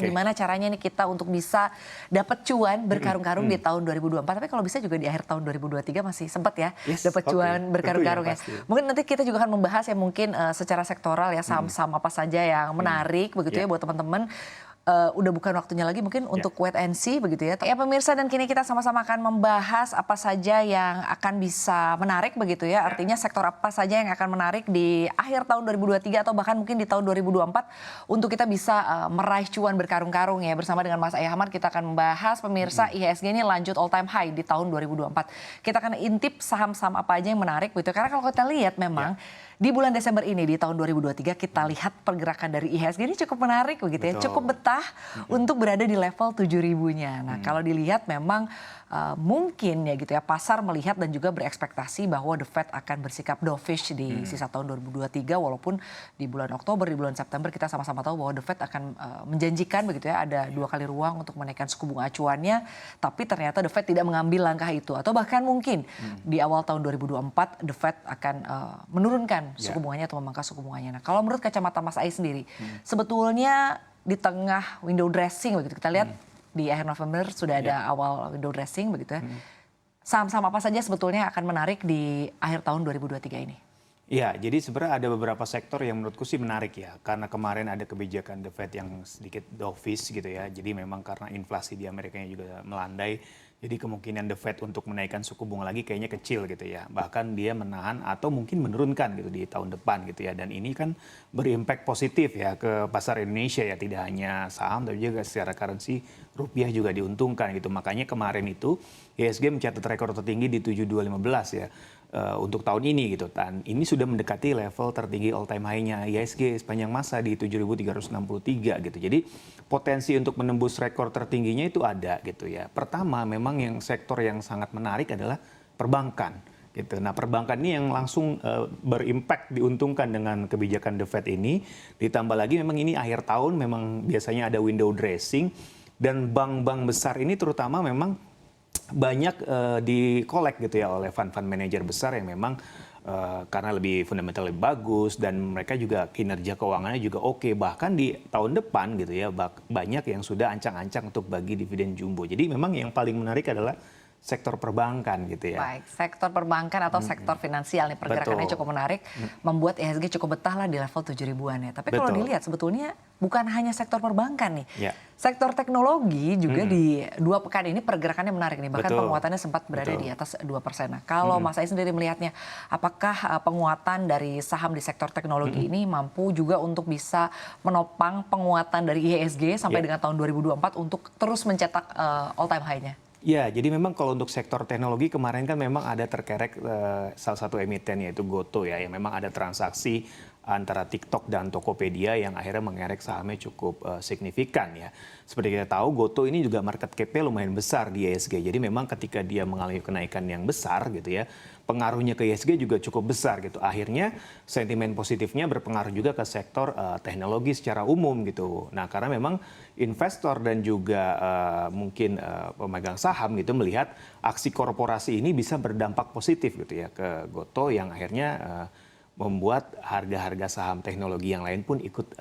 Gimana caranya nih kita untuk bisa dapat cuan berkarung-karung di tahun 2024, tapi kalau bisa juga di akhir tahun 2023 masih sempat ya dapat cuan berkarung-karung ya. Pasti. Mungkin nanti kita juga akan membahas ya mungkin secara sektoral ya saham-saham apa saja yang menarik begitu ya buat teman-teman. Udah bukan waktunya lagi mungkin untuk wait and see begitu ya. Ya pemirsa, dan kini kita sama-sama akan membahas apa saja yang akan bisa menarik begitu ya. Artinya sektor apa saja yang akan menarik di akhir tahun 2023 atau bahkan mungkin di tahun 2024 untuk kita bisa meraih cuan berkarung-karung ya. Bersama dengan Mas Ahmad kita akan membahas pemirsa IHSG ini lanjut all time high di tahun 2024. Kita akan intip saham-saham apa aja yang menarik begitu. Karena kalau kita lihat memang di bulan Desember ini di tahun 2023 kita lihat pergerakan dari IHSG ini cukup menarik begitu ya. Cukup betah untuk berada di level 7.000-nya. Nah, kalau dilihat memang mungkin ya gitu ya pasar melihat dan juga berekspektasi bahwa The Fed akan bersikap dovish di sisa tahun 2023, walaupun di bulan Oktober, di bulan September kita sama-sama tahu bahwa The Fed akan menjanjikan begitu ya ada 2 kali ruang untuk menaikkan suku bunga acuannya, tapi ternyata The Fed tidak mengambil langkah itu, atau bahkan mungkin di awal tahun 2024 The Fed akan menurunkan suku bunganya atau memangkas suku bunganya. Nah, kalau menurut kacamata Mas Ais sendiri, sebetulnya di tengah window dressing begitu kita lihat di akhir November sudah ada awal window dressing begitu ya. Saham-saham apa saja sebetulnya akan menarik di akhir tahun 2023 ini? Ya, jadi sebenarnya ada beberapa sektor yang menurutku sih menarik ya. Karena kemarin ada kebijakan The Fed yang sedikit dovish gitu ya. Jadi memang karena inflasi di Amerika juga melandai, jadi kemungkinan The Fed untuk menaikkan suku bunga lagi kayaknya kecil gitu ya. Bahkan dia menahan atau mungkin menurunkan gitu di tahun depan gitu ya. Dan ini kan berimpact positif ya ke pasar Indonesia ya. Tidak hanya saham tapi juga secara currency rupiah juga diuntungkan gitu. Makanya kemarin itu IHSG mencatat rekor tertinggi di 7215 ya. Untuk tahun ini gitu, dan ini sudah mendekati level tertinggi all time high-nya IHSG sepanjang masa di 7.363 gitu. Jadi potensi untuk menembus rekor tertingginya itu ada gitu ya. Pertama memang yang sektor yang sangat menarik adalah perbankan gitu. Nah, perbankan ini yang langsung berimpact diuntungkan dengan kebijakan The Fed ini. Ditambah lagi memang ini akhir tahun memang biasanya ada window dressing, dan bank-bank besar ini terutama memang banyak dikolek gitu ya oleh fund manager besar yang memang karena lebih fundamental lebih bagus, dan mereka juga kinerja keuangannya juga oke. Bahkan di tahun depan gitu ya banyak yang sudah ancang-ancang untuk bagi dividen jumbo. Jadi memang yang paling menarik adalah sektor perbankan gitu ya. Baik, sektor perbankan atau sektor finansial nih pergerakannya cukup menarik, membuat IHSG cukup betah lah di level 7.000-an ya. Tapi kalau dilihat sebetulnya bukan hanya sektor perbankan nih. Sektor teknologi juga di 2 pekan ini pergerakannya menarik nih. Bahkan penguatannya sempat berada di atas 2%. Nah, kalau Mas Ais sendiri melihatnya, apakah penguatan dari saham di sektor teknologi ini mampu juga untuk bisa menopang penguatan dari IHSG sampai dengan tahun 2024 untuk terus mencetak all time high-nya? Ya, jadi memang kalau untuk sektor teknologi kemarin kan memang ada terkerek salah satu emiten yaitu Goto ya, yang memang ada transaksi antara TikTok dan Tokopedia yang akhirnya mengerek sahamnya cukup signifikan ya. Seperti kita tahu, Goto ini juga market cap-nya lumayan besar di IHSG. Jadi memang ketika dia mengalami kenaikan yang besar gitu ya, pengaruhnya ke IHSG juga cukup besar gitu. Akhirnya sentimen positifnya berpengaruh juga ke sektor teknologi secara umum gitu. Nah, karena memang investor dan juga mungkin pemegang saham gitu melihat aksi korporasi ini bisa berdampak positif gitu ya ke Goto, yang akhirnya membuat harga-harga saham teknologi yang lain pun ikut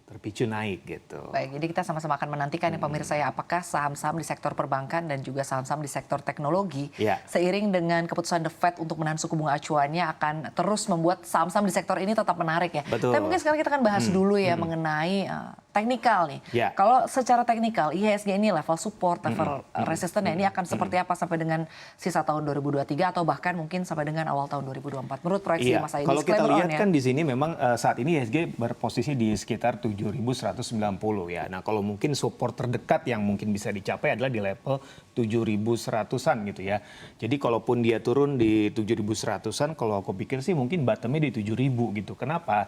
terpicu naik gitu. Baik, jadi kita sama-sama akan menantikan ya pemirsa ya, apakah saham-saham di sektor perbankan dan juga saham-saham di sektor teknologi seiring dengan keputusan The Fed untuk menahan suku bunga acuannya akan terus membuat saham-saham di sektor ini tetap menarik ya. Tapi mungkin sekarang kita akan bahas dulu ya mengenai teknikal nih. Kalau secara teknikal IHSG ini level support, level resisten ini akan seperti apa sampai dengan sisa tahun 2023 atau bahkan mungkin sampai dengan awal tahun 2024 menurut proyeksi Mas Ais? Kalau kita lihat kan di sini memang saat ini IHSG berposisi di sekitar 7.190 ya. Nah, kalau mungkin support terdekat yang mungkin bisa dicapai adalah di level 7.100-an gitu ya. Jadi kalaupun dia turun di 7.100-an, kalau aku pikir sih mungkin bottomnya di 7.000 gitu. Kenapa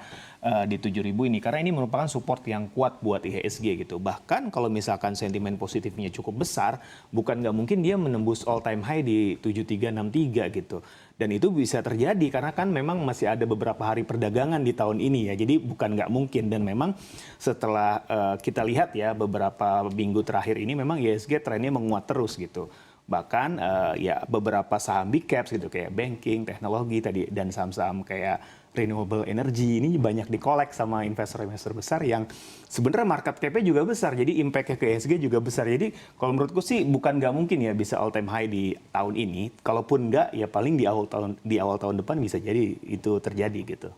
di 7.000 ini? Karena ini merupakan support yang kuat buat IHSG gitu. Bahkan kalau misalkan sentimen positifnya cukup besar, bukan nggak mungkin dia menembus all time high di 7.363 gitu. Dan itu bisa terjadi karena kan memang masih ada beberapa hari perdagangan di tahun ini ya. Jadi bukan nggak mungkin, dan memang setelah kita lihat ya beberapa minggu terakhir ini memang IHSG trennya menguat terus gitu. Bahkan ya beberapa saham big caps gitu kayak banking, teknologi tadi, dan saham-saham kayak renewable energy ini banyak dikolek sama investor-investor besar yang sebenarnya market cap-nya juga besar. Jadi impact-nya ke ESG juga besar. Jadi kalau menurutku sih bukan nggak mungkin ya bisa all time high di tahun ini. Kalaupun nggak ya paling di awal tahun depan bisa jadi itu terjadi gitu.